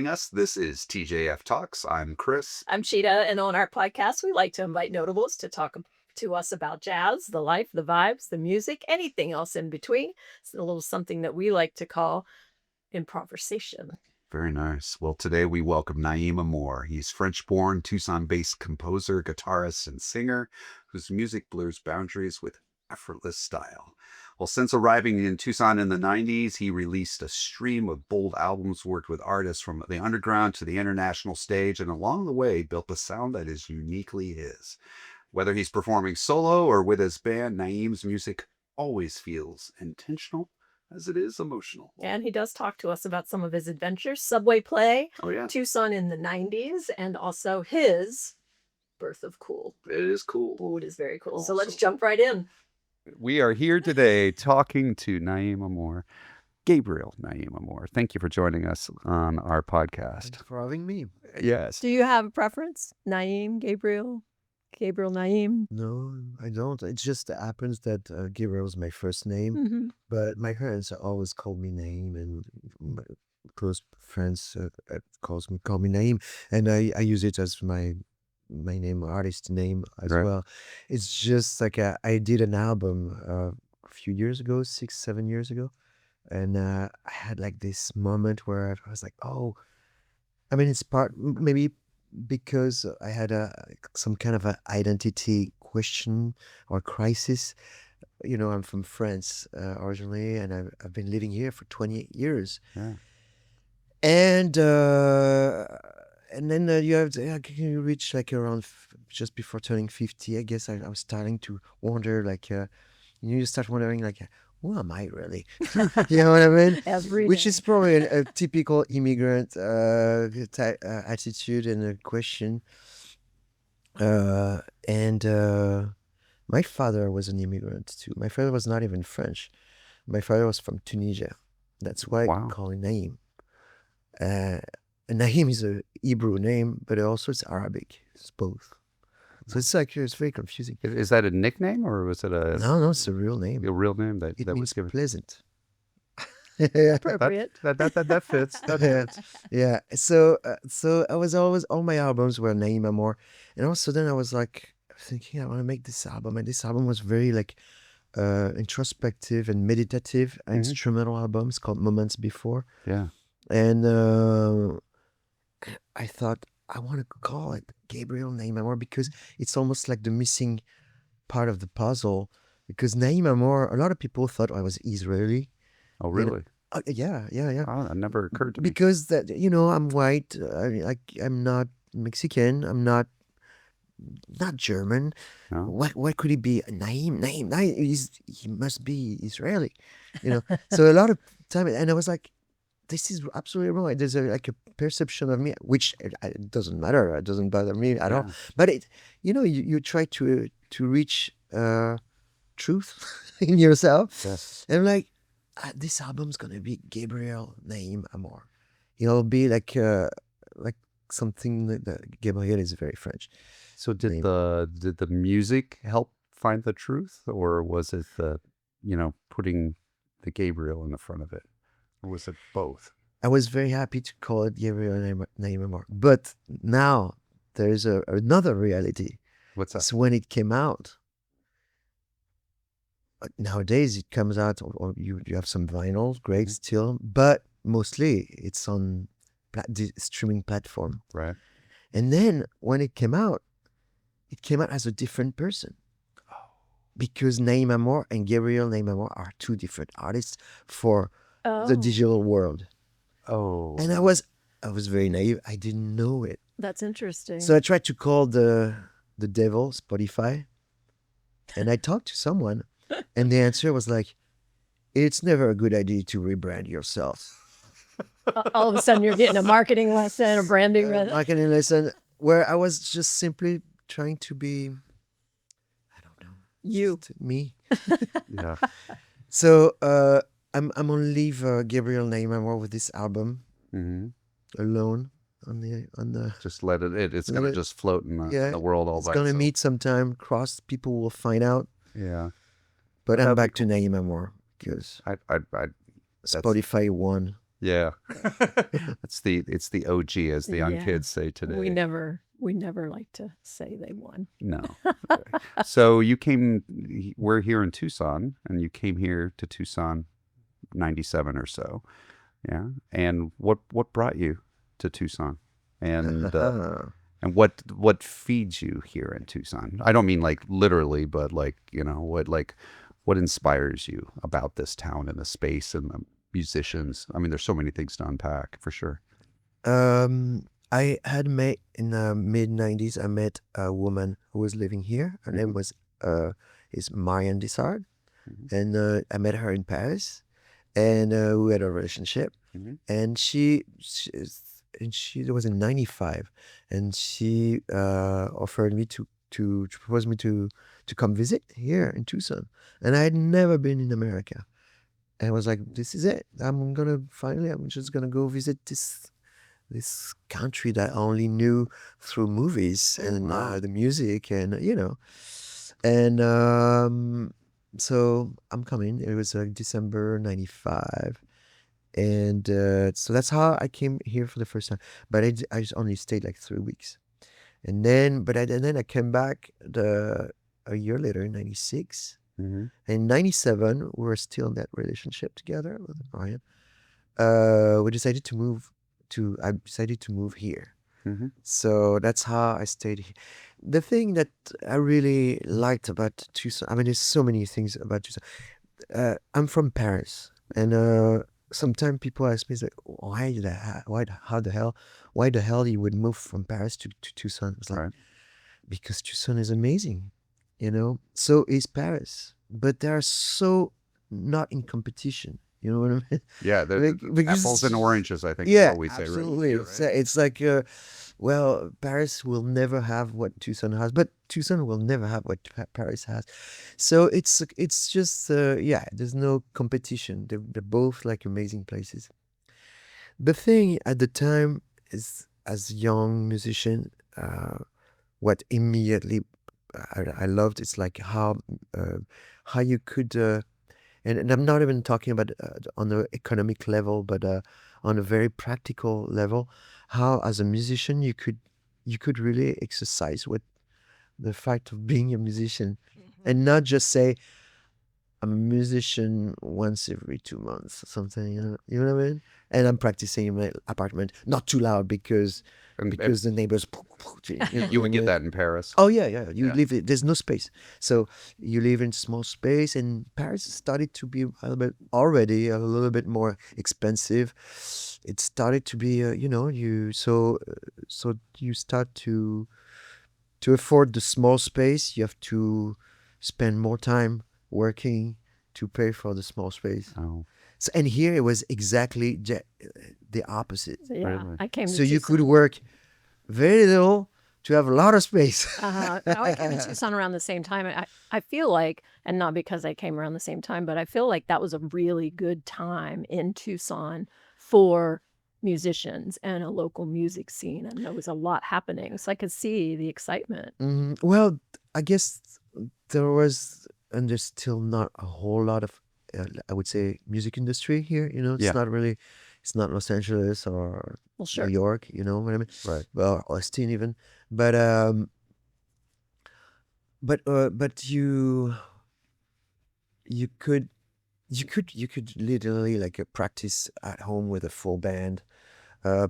Us. This is TJF Talks. I'm Chris. I'm Sheeta, and on our podcast, we like to invite notables to talk to us about jazz, the life, the vibes, the music, anything else in between. It's a little something that we like to call improvisation. Very nice. Well, today we welcome Naim Amor. He's French-born, Tucson-based composer, guitarist, and singer whose music blurs boundaries with effortless style. Well, since arriving in Tucson in the 90s, he released a stream of bold albums, worked with artists from the underground to the international stage, and along the way built a sound that is uniquely his. Whether he's performing solo or with his band, Naim's music always feels intentional as it is emotional. And he does talk to us about some of his adventures, subway play, Oh, yeah. Tucson in the 90s, and also his birth of cool. It is cool. Oh, it is very cool. So let's jump right in. We are here today talking to Naim Amor, Gabriel Naim Amor. Thank you for joining us on our podcast. Thanks for having me. Yes. Do you have a preference? Naim, Gabriel, Naim? No, I don't. It just happens that Gabriel is my first name, Mm-hmm. but my parents always call me Naim, and my close friends call me Naim, and I use it as my name, artist name as Right. well. It's just like I did an album a few years ago, 6, 7 years ago, and I had like this moment where I was like, oh, I mean, it's maybe because I had some kind of an identity question or crisis. You know, I'm from France originally, and I've been living here for 28 years. Yeah. And then you reach like around just before turning 50, I guess I was starting to wonder, like, you start wondering, like, who am I really? You know what I mean? Which is probably a typical immigrant attitude and a question. And my father was an immigrant too. My father was not even French. My father was from Tunisia. That's why Wow. I call him Naim. Naim is a Hebrew name, but also it's Arabic. It's both. So it's very confusing. Is that a nickname or was it a No, it's a real name. real name that It was means given? pleasant. Appropriate. That fits. That fits. Yeah. So I was always, all my albums were Naim Amor, and all of a sudden I was like thinking I want to make this album, and this album was very like introspective and meditative, instrumental albums called Moments Before, Yeah. and I thought I want to call it Gabriel Naim Amor because it's almost like the missing part of the puzzle. Because Naim Amor, a lot of people thought I was Israeli. Oh, really? Yeah. Oh, that never occurred to me. Because that, you know, I'm white. I'm not Mexican. I'm not German. No. What could he be? Naim. He must be Israeli. You know. So a lot of time, and I was like, this is absolutely wrong. There's a perception of me, which it doesn't matter. It doesn't bother me at all. But you try to reach truth in yourself. Yes. And I'm like, this album's gonna be Gabriel Naim Amor. It'll be like something that Gabriel is very French. So did the music help find the truth, or was it putting the Gabriel in the front of it, or was it both? I was very happy to call it Gabriel Naim Amor, but now there is another reality. What's that? So when it came out, nowadays it comes out, or you have some vinyl, great still, but mostly it's on the streaming platform. Right. And then when it came out as a different person. Because Naim Amor and Gabriel Naim Amor are two different artists for the digital world. Oh. And I was very naive. I didn't know it. That's interesting. So I tried to call the devil, Spotify, and I talked to someone, and the answer was like, it's never a good idea to rebrand yourself. All of a sudden you're getting a marketing lesson, a branding lesson. Marketing lesson, where I was just simply trying to be, I don't know, You. just me. Yeah. So I'm on leave, Gabriel Naim Amor, with this album alone on the. Just let it. It's gonna just float in the world all by itself. It's gonna meet sometime. Cross, people will find out. Yeah. But I'm back to Naim Amor because I Spotify won. Yeah. It's the OG, as the young Yeah. kids say We today. never like to say they won. No. So you came, we're here in Tucson, and you came here to Tucson 97 or so. Yeah. And what brought you to Tucson? And and what feeds you here in Tucson? I don't mean like literally, but like, what inspires you about this town and the space and the musicians? I mean, there's so many things to unpack for sure. I had met in the mid 90s. I met a woman who was living here. Her name Hmm. was is Marianne Dissard, Hmm. and I met her in Paris, and we had a relationship. Hmm. And she it was in '95, and she offered me to propose me to come visit here in Tucson, and I had never been in America. And I was like, this is it. I'm just gonna go visit this country that I only knew through movies and Wow. the music and and so I'm coming. It was December '95, and so that's how I came here for the first time. But I just only stayed like 3 weeks, and then I came back a year later in '96. Hmm. In '97, we were still in that relationship together with Ryan. We decided to move I decided to move here. Hmm. So that's how I stayed here. The thing that I really liked about Tucson, I mean, there's so many things about Tucson. I'm from Paris, and sometimes people ask me, like, why the hell you would move from Paris to Tucson? It's like, Right. because Tucson is amazing, you know? So is Paris, but they are so not in competition. You know what I mean? Yeah. Apples and Because oranges, I think is yeah, what we say, right? absolutely. Yeah. It's Right. it's like well, Paris will never have what Tucson has, but Tucson will never have what Paris has. So it's just yeah, there's no competition. They're both like amazing places. The thing at the time is, as young musician, what immediately I loved is like how you could and I'm not even talking about on the economic level, but on a very practical level, how as a musician you could really exercise what the fact of being a musician, Mhm. and not just say I'm a musician once every 2 months or something. You know what I mean? And I'm practicing in my apartment, not too loud And because the neighbors. You know you what I would get mean? that in Paris. Oh yeah, yeah. You Yeah. live. There's no space, so you live in small space. And Paris started to be a little bit more expensive. It started to be, so you start to afford the small space. You have to spend more time working to pay for the small space. Oh, So, and here it was exactly the opposite. So yeah, really? I came to So you could Tucson. work very little to have a lot of space. No, I came to Tucson around the same time. I feel like, and not because I came around the same time, but I feel like that was a really good time in Tucson for musicians and a local music scene. And there was a lot happening. So I could see the excitement. Well, I guess there was, and there's still not a whole lot of, I would say, music industry here. It's Yeah. not really, it's not Los Angeles or Well, New sure. York. You know what I mean? Right. Well, Austin even, but but you could you could literally like practice at home with a full band,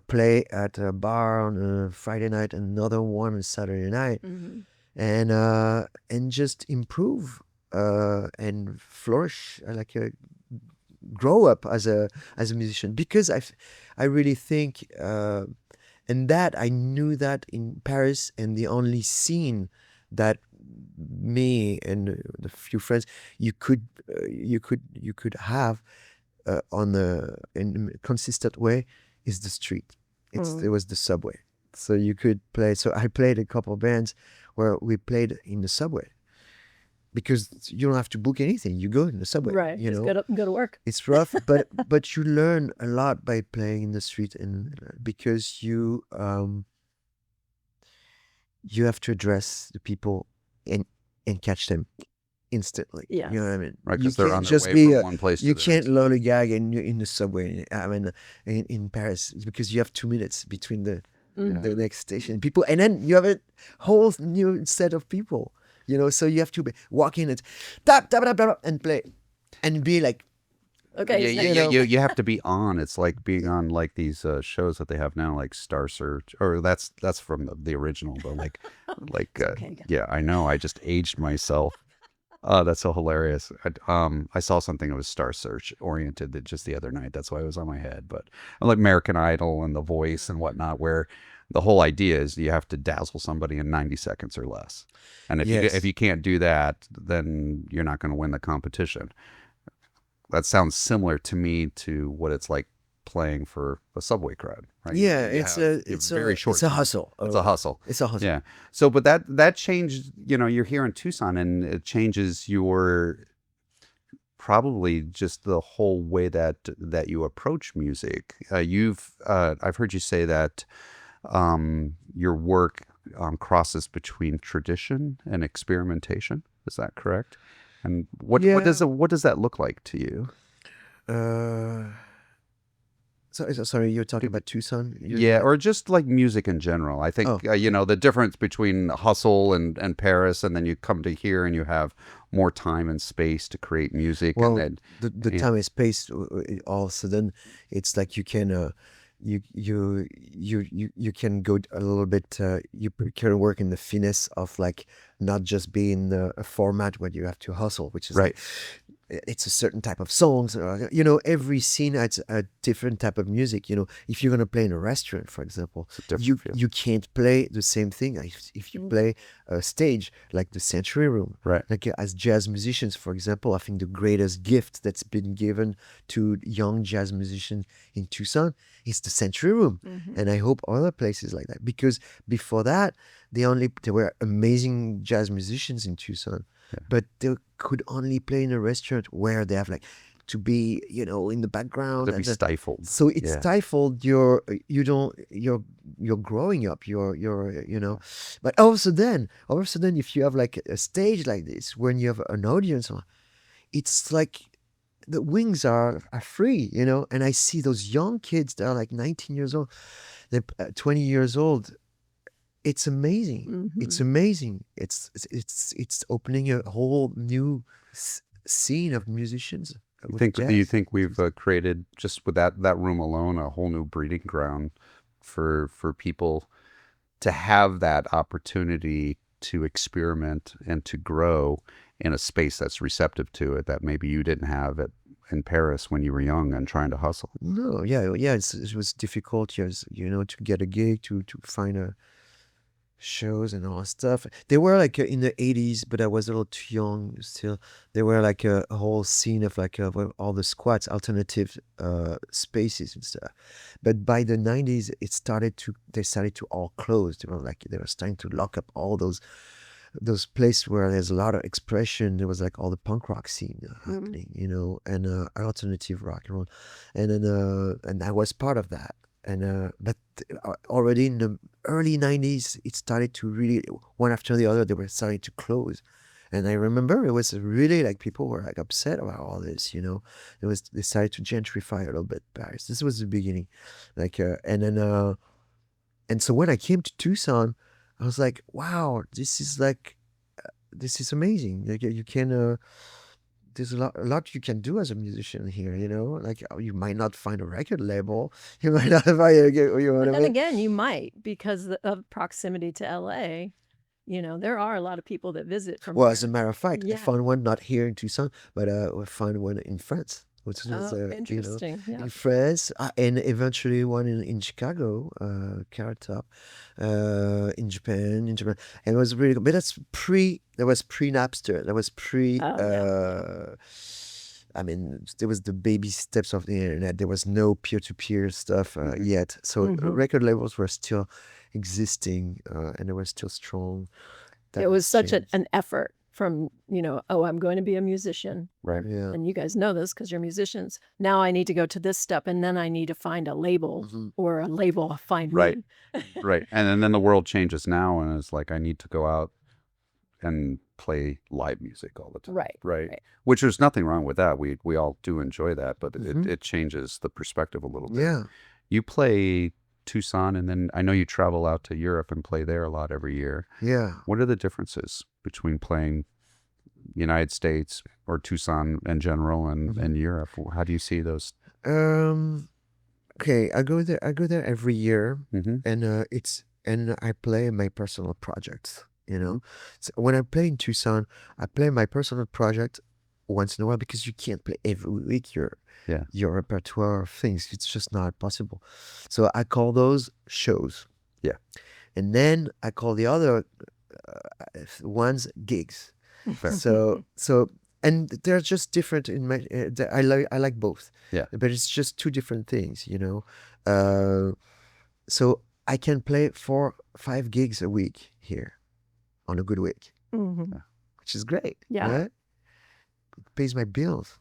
play at a bar on a Friday night, another one on Saturday night, Hmm. and just improve and flourish, grow up as a musician, because I really think and that I knew that in Paris, and the only scene that me and the few friends you could have on the in a consistent way is the street. It Mm. was the subway. So you could play. So I played a couple of bands where we played in the subway, because you don't have to book anything. You go in the subway. Right. Just go to work. It's rough, but you learn a lot by playing in the street, and because you have to address the people and catch them. instantly. You know what I Yes. mean? Right, You because they're can't on their just way be from one place to you the can't next. lollygag in the subway. I mean, in Paris because you have 2 minutes between Yeah. the next station. People, and then you have a whole new set of people. So you have to walk in and tap tap tap tap and play, and be like, Okay. Yeah, So, you know, you have to be on. It's like being on like these shows that they have now, like Star Search, or that's from the original, but like it's okay. yeah, I know. I just aged myself. That's so hilarious. I saw something that was Star Search oriented just the other night. That's why it was on my head. But I like American Idol and The Voice and whatnot, where the whole idea is you have to dazzle somebody in 90 seconds or less. And if yes, you can't do that, then you're not going to win the competition. That sounds similar to me to what it's like playing for a subway crowd, right? yeah. You have very It's short a time. hustle. It's a hustle. It's a hustle. Yeah. So, but that changed. You're here in Tucson, and it changes your probably just the whole way that you approach music. I've heard you say that your work crosses between tradition and experimentation. Is that correct? And Yeah. what does that look like to you? Uh, sorry, you're talking about Tucson. Yeah, or just like music in general. I think Oh, the difference between hustle and Paris, and then you come to here and you have more time and space to create music, and well, then the yeah, time and space, all of a sudden, it's like you can you can go a little bit. You can work in the finesse of like not just being a format where you have to hustle, which is right, like it's a certain type of songs. Every scene has a different type of music. If you're gonna play in a restaurant, for example, it's a different you feel, you can't play the same thing if you play a stage like the Century Room. right? Like as jazz musicians, for example, I think the greatest gift that's been given to young jazz musicians in Tucson is the Century Room, Mhm. and I hope other places like that, because before that, there were amazing jazz musicians in Tucson, Yeah, but they could only play in a restaurant where they have like to be in the background, to be and stifled. so it Yeah, stifled your you don't you're growing up, but all of a sudden if you have like a stage like this when you have an audience, it's like the wings are free, and I see those young kids that are like 19 years old, they're 20 years old. It's amazing. It's Mhm. amazing. It's opening a whole new scene of musicians with do you jazz. think we've created just with that room alone a whole new breeding ground for people to have that opportunity to experiment and to grow in a space that's receptive to it that maybe you didn't have it in Paris when you were young and trying to hustle. No, yeah, yeah. It was difficult, yes, to get a gig, to find a shows and all that stuff. They were like in the 80s, but I was a little too young still. They were like a whole scene of like where all the squats, alternative spaces and stuff. But by the 90s, they started to all close. They were starting to lock up all those places where there's a lot of expression. There was like all the punk rock scene Mhm. happening, and alternative rock and roll, and then and I was part of that. And but already in the early 90s, it started to really, one after the other, they were starting to close. And I remember it was really like people were like upset about all this. They started to gentrify a little bit Paris. This was the beginning, like and so when I came to Tucson, I was like, wow, this is amazing. Like you can there's a lot you can do as a musician here. Like you might not find a record label, you might not find you know what But I then mean. again, you might because of proximity to LA. There are a lot of people that visit from Well, as a here. matter of fact, I Yeah. found one not here in Tucson, but I found one in France, which was, Oh, interesting. Yeah. in France, and eventually one in Chicago, Carrot Top, in Japan, and it was really good. But that was pre-Napster, that was Oh, yeah. I mean, there was the baby steps of the internet. There was no peer-to-peer stuff Mhm. yet, so Mhm. record labels were still existing, and they were still strong. It That was has such changed. an effort from, oh, I'm going to be a musician. Right. Yeah. And you guys know this because you're musicians. Now I need to go to this step, and then I need to find a label, Mhm. or a label find Right. me. Right. And then the world changes now, and it's like I need to go out and play live music all the time, Right. right? Right. Which there's nothing wrong with that. We all do enjoy that, but Hmm. it changes the perspective a little bit. Yeah, You play Tucson, and then I know you travel out to Europe and play there a lot every year. yeah, What are the differences between playing United States or Tucson in general hmm and Europe? How do you see those? um okay, I go there. I go there every year, Hmm. and and I play my personal projects. So when I play in Tucson, I play my personal project once in a while because you can't play every week Yeah, your repertoire of things. It's just not possible. So I call those shows, yeah, and then I call the other ones gigs. fair. So and they're just different in my. I like both, Yeah, but it's just two different things. Uh, so I can play 4, 5 gigs a week here on a good week, Hmm. yeah, which is great. Yeah. Right? It pays my bills.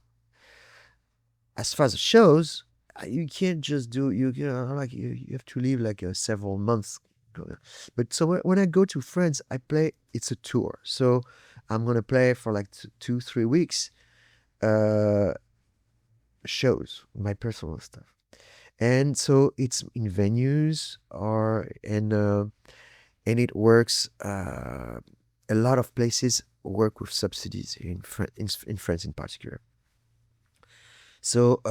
As far as the shows, you can't just do like you have to leave like several months. But so when I go to France, I play. It's a tour, so I'm gonna play for like 2, 3 weeks. Uh, shows my personal stuff, and so it's in venues or and it works. A lot of places work with subsidies in France in particular. So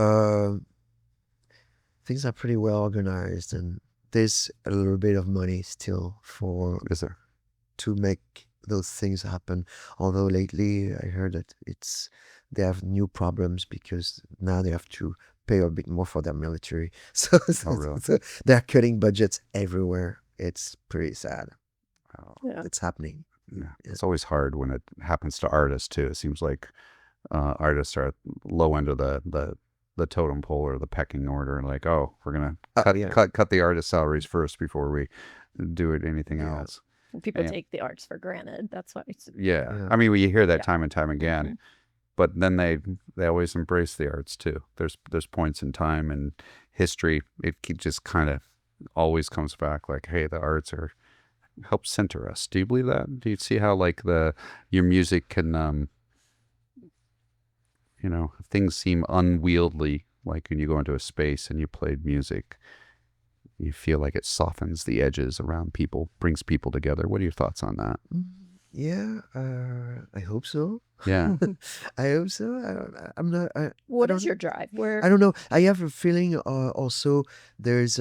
things are pretty well organized, and there's a little bit of money still for is there? to make those things happen. Although lately I heard that they have new problems because now they have to pay a bit more for their military. So, Oh, so, really? so they're cutting budgets everywhere. It's pretty sad. Oh, Yeah. It's happening. yeah. Yeah. It's always hard when it happens to artists too. It seems like artists are at low end of the totem pole or the pecking order. Like, oh, we're gonna Yeah. cut the artist salaries first before we do it anything Yeah. else. People And take the arts for granted. That's why it's, yeah, Yeah. I mean, we hear that yeah. time and time again. Hmm. But then they always embrace the arts too. There's points in time and history. Just kind of always comes back like, hey, the arts are help center us. Do you believe that? Do you see how like the your music can things seem unwieldy like when you go into a space and you played music, you feel like it softens the edges around people, brings people together. What are your thoughts on that? Yeah, I hope so. Yeah. I hope so. I'm not. I What is don't. your drive? Where? I don't know. I have a feeling. Also, there's.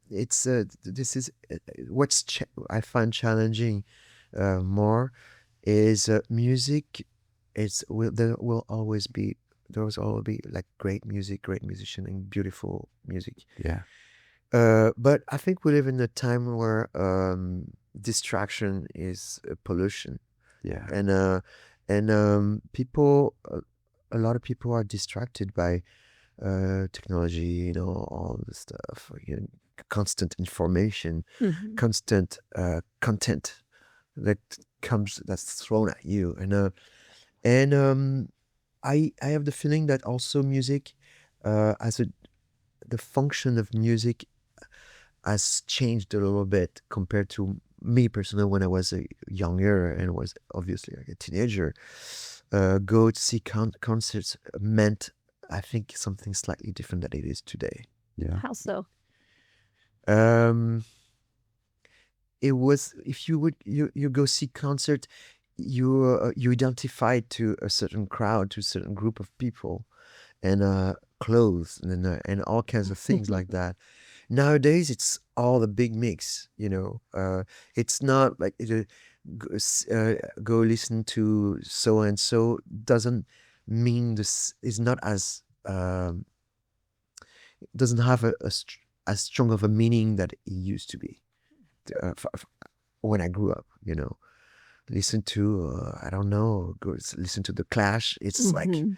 It's. This is I find challenging. More is music. There will always be. There will always be like great music, great musician, and beautiful music. Yeah. But I think we live in a time where distraction is pollution, Yeah. and a lot of people are distracted by technology, all the stuff, constant information, Mhm. constant content that that's thrown at you, and I have the feeling that also music, as the function of music has changed a little bit compared to me personally when I was younger and was obviously like a teenager. Go to see concerts meant, I think, something slightly different than it is today. Yeah. How so? Um, it was if you go see concert, you identify to a certain crowd, to a certain group of people, and clothes and all kinds of things like that. Nowadays, it's all a big mix. It's not like go listen to so and so doesn't mean this is not as doesn't have as strong of a meaning that it used to be when I grew up. Listen to I don't know, listen to the Clash. It's like Mhm.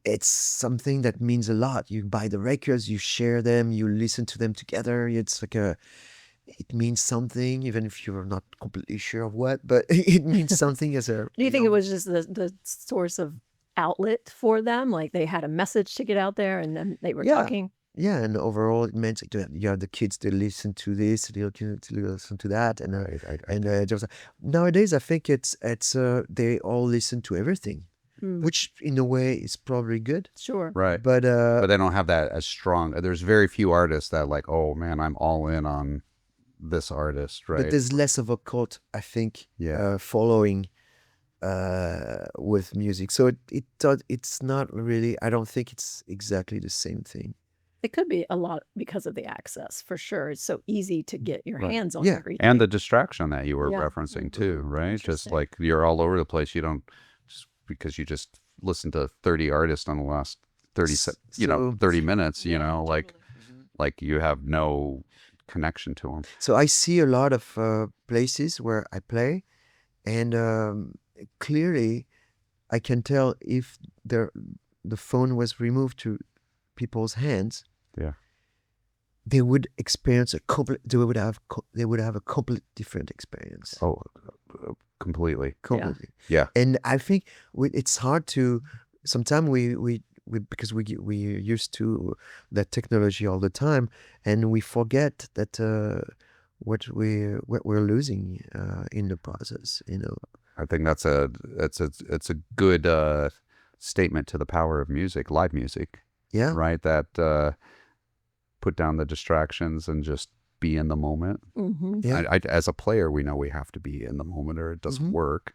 it's something that means a lot. You buy the records, you share them, you listen to them together. It's like it means something, even if you're not completely sure of what, but it means something as a, Do you think it was just the source of outlet for them? Like they had a message to get out there and then they were yeah, talking? yeah, and overall it meant like, you have the kids to listen to this, the little kids to listen to that, and just nowadays I think it's they all listen to everything, Mm, which in a way is probably good, sure. Right. but But they don't have that as strong. There's very few artists that like, oh man, I'm all in on this artist, right? there's less of a cult, I think, Yeah. following with music. So it's not really. I don't think it's exactly the same thing. It could be a lot because of the access, for sure. It's so easy to get your Right. hands on Yeah. everything. And the distraction that you were Yeah. referencing too, right? Just Interesting. like you're all over the place. You don't just because you just listened to 30 artists on the last 30 So 30 minutes, Yeah, like totally. you have no connection to them. so I see a lot of places where I play, and clearly I can tell if the phone was removed to people's hands, Yeah. they would experience a complete. They would have a complete different experience. Oh, completely. Completely. Yeah. And I think it's hard to. Sometimes we because we used to that technology all the time, and we forget that what we're losing in the process. I think it's a good statement to the power of music, live music, Yeah. right? That put down the distractions and just be in the moment. Mm-hmm. Yeah. As a player, we know we have to be in the moment or it doesn't Hmm. work.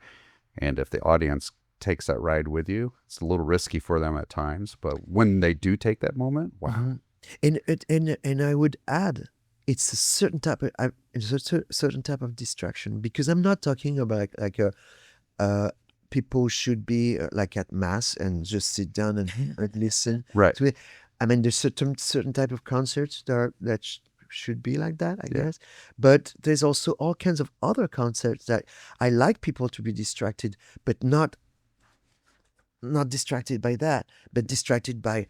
And if the audience takes that ride with you, it's a little risky for them at times. But when they do take that moment, wow. Hmm. And I would add, it's a certain type of it's a certain type of distraction, because I'm not talking about like a people should be like at mass and just sit down and listen Right. to it. I mean, there's certain type of concerts that should be like that, I Yeah. guess. But there's also all kinds of other concerts that I like people to be distracted, but not distracted by that, but distracted by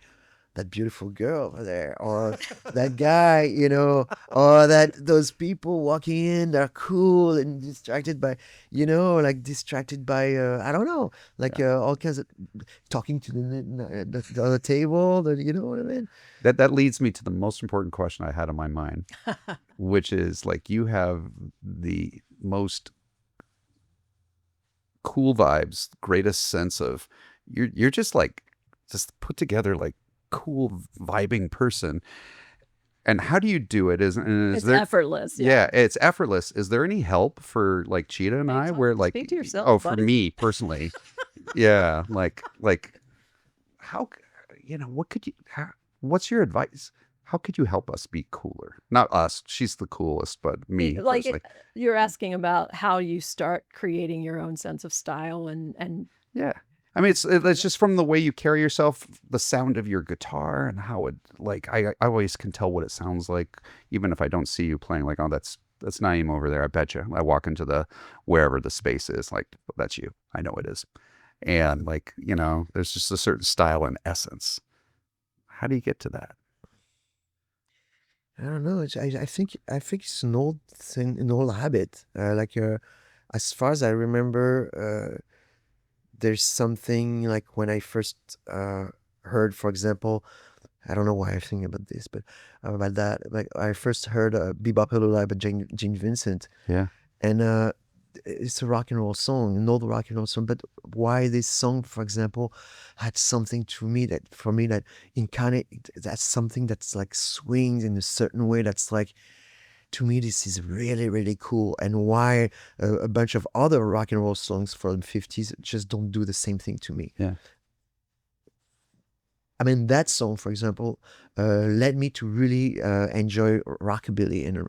that beautiful girl over there, or that guy, or those people walking in, they're cool and distracted by, like distracted by, I don't know, like all kinds of talking to the other table, you know what I mean? That leads me to the most important question I had in my mind, which is like you have the most cool vibes, greatest sense of you're just like just put together like cool vibing person. And how do you do it? Is It's there effortless. Yeah. yeah, it's effortless. Is there any help for like Cheetah and Hey, I where like speak to yourself, oh for buddy. me personally. Yeah, like how what could you what's your advice? How could you help us be cooler? Not us, she's the coolest, but me Like personally. you're asking about how you start creating your own sense of style and Yeah. I mean, it's just from the way you carry yourself, the sound of your guitar, and how it like I always can tell what it sounds like, even if I don't see you playing. Like, oh, that's Naim over there. I bet you. I walk into the wherever the space is, like that's you. I know it is. And like there's just a certain style and essence. How do you get to that? I don't know. I think it's an old thing, an old habit. As far as I remember, there's something like when I first heard, for example, I don't know why I think about this, but about that, like I first heard "Bebop Lullaby" by Gene Vincent, Yeah. and it's a rock and roll song, an old rock and roll song. But why this song, for example, had something to me that for me that incarnate that's something that's like swings in a certain way that's like, to me this is really really cool, and why a bunch of other rock and roll songs from the 50s just don't do the same thing to me. Yeah. I mean, that song, for example, led me to really enjoy rockabilly and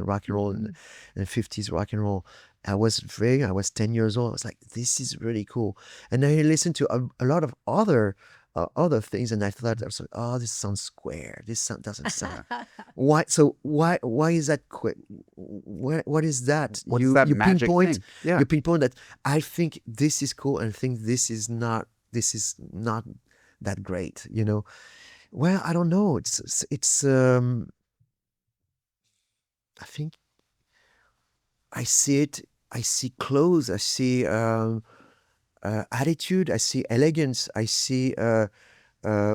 rock and roll and 50s rock and roll. I was 10 years old. I was like, this is really cool. And I listened to a lot of other things, and I thought, I was like, oh, this sounds square. This doesn't sound. Why? So why is that? What is that? What's that You magic pinpoint thing? Yeah. you pinpoint that I think this is cool, and I think this is not. This is not that great. Well, I don't know. I think I see it. I see clothes. I see attitude. I see elegance. I see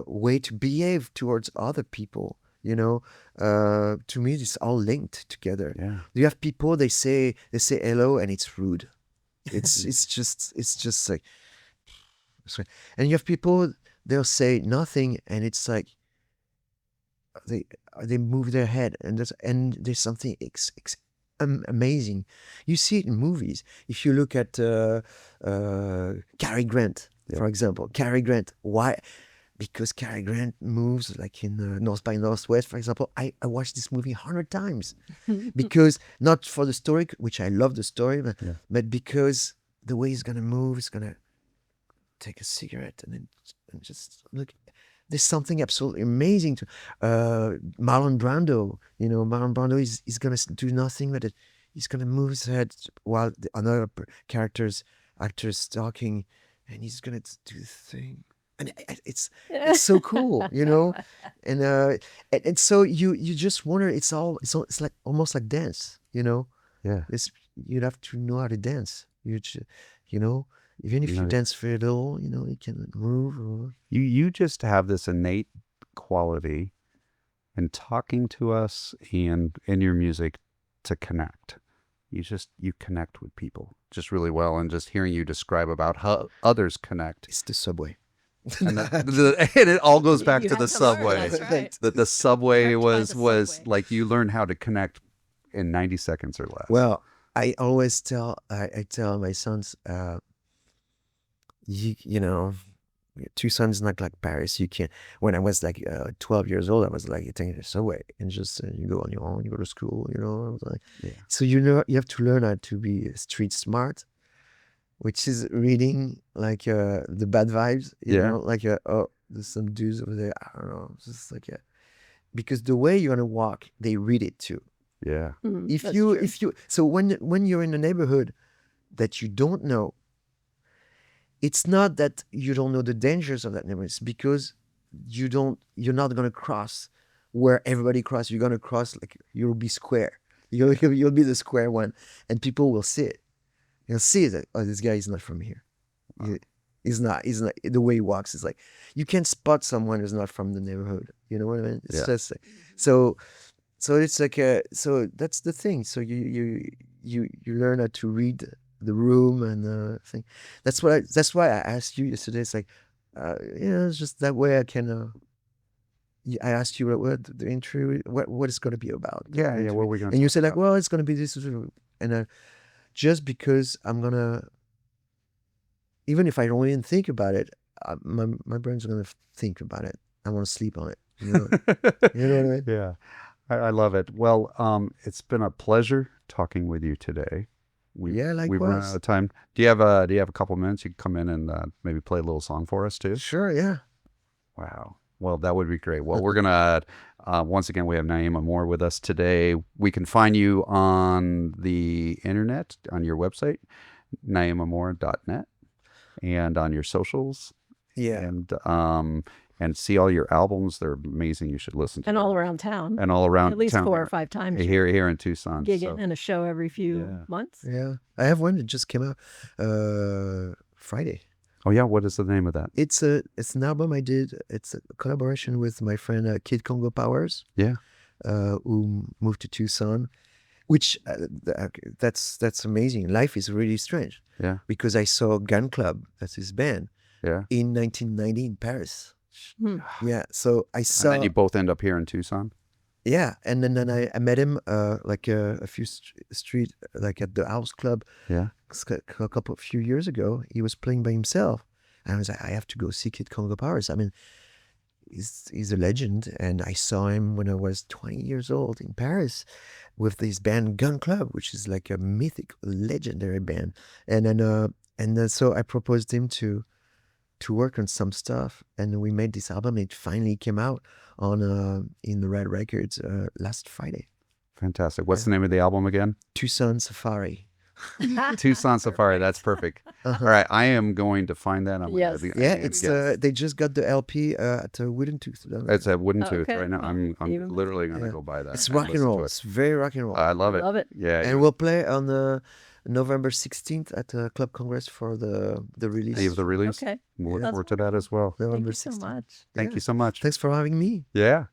way to behave towards other people. You know, to me, it's all linked together. Yeah. You have people they say hello and it's rude. It's just like, sorry. And you have people they'll say nothing and it's like they they move their head and there's something amazing. You see it in movies. If you look at Cary Grant, Yeah. for example, Cary Grant. Why? Because Cary Grant moves like in North by Northwest, for example. I watched this movie 100 times because not for the story, which I love the story, Yeah. but because the way he's gonna move, he's gonna take a cigarette and just look. There's something absolutely amazing to Marlon Brando. Marlon Brando is gonna do nothing but he's gonna move his head while another actors talking, and he's gonna do the thing, and it's so cool, and so you just wonder. It's like almost like dance, Yeah. It's you'd have to know how to dance. You know, even if You you know, dance very little, you can move. Or, you just have this innate quality in talking to us and in your music to connect. You connect with people just really well, and just hearing you describe about how others connect. it's the subway. And, and it all goes back You to had the to learn, subway. that's right. That the subway Wrecked by the was subway. like you learn how to connect in 90 seconds or less. Well, I always tell my sons, you know, Tucson is not like Paris. You can't. When I was like 12 years old, I was like taking the subway and just you go on your own, you go to school. I was like, Yeah. so you have to learn how to be street smart, which is reading like the bad vibes. Yeah. Like oh, there's some dudes over there. I don't know, just like because the way you're gonna walk, they read it too. Yeah. If That's you true. if you so when you're in a neighborhood that you don't know, it's not that you don't know the dangers of that neighborhood. It's because you're not gonna cross where everybody crosses. You're gonna cross like you'll be square. You'll be the square one, and people will see it. They'll see that, oh, this guy is not from here. He- He's not. The way he walks is like you can spot someone who's not from the neighborhood. You know what I mean? It's Yeah. just so it's like so that's the thing. So you learn how to read the room and thing. That's why I asked you yesterday. It's like it's just that way I can. I asked you what the interview, what it's going to be about. the Yeah. Yeah. What interview. are we going to And you talk said like, about? well, it's going to be this, and just because I'm gonna, even if I don't even think about it, my brain's gonna think about it. I want to sleep on it. You know what I mean? Yeah. I love it. Well, it's been a pleasure talking with you today. Yeah, We've run out likewise. of time. Do you have a couple minutes? You can come in and maybe play a little song for us too. Sure, yeah. Wow. Well, that would be great. Well, we're gonna once again we have Naim Amor with us today. We can find you on the internet on your website, naimamor.net, and on your socials, Yeah. and see all your albums. They're amazing. You should listen to And them. all around town. And all around At least town 4 or 5 times. here in Tucson. Gigging So, in a show every few Yeah. months. Yeah. I have one that just came out Friday. oh yeah, what is the name of that? It's an album I did. It's a collaboration with my friend Kid Congo Powers, Yeah. who moved to Tucson, which that's amazing. Life is really strange Yeah. because I saw Gun Club, that's his band, Yeah. in 1990 in Paris. Hmm. Yeah, so I And saw. then you both end up here in Tucson. Yeah, and then I met him like a few street like at the House Club Yeah. a few years ago. He was playing by himself, and I was like, I have to go see Kid Congo Powers. I mean, he's a legend, and I saw him when I was 20 years old in Paris with this band Gun Club, which is like a mythic, legendary band. And then so I proposed him to work on some stuff, and we made this album. It finally came out on in the Red Records last Friday. Fantastic. What's the name of the album again? Tucson Safari. Tucson Safari. That's perfect. All right, I am going to find that. Yes. Yeah, it's they just got the LP at Wooden Tooth. It's a Wooden Tooth Okay. right now. I'm Even literally going to Yeah. go buy that. It's and rock and listen to roll. it. It's very rock and roll. I love it. Love it. Yeah. And we'll play on the November 16th at Club Congress for the release. you have the release. Okay. We'll look Yeah. forward to that as well. Thank November you so 16th. much. Thank Yeah. you so much. Thanks for having me. Yeah.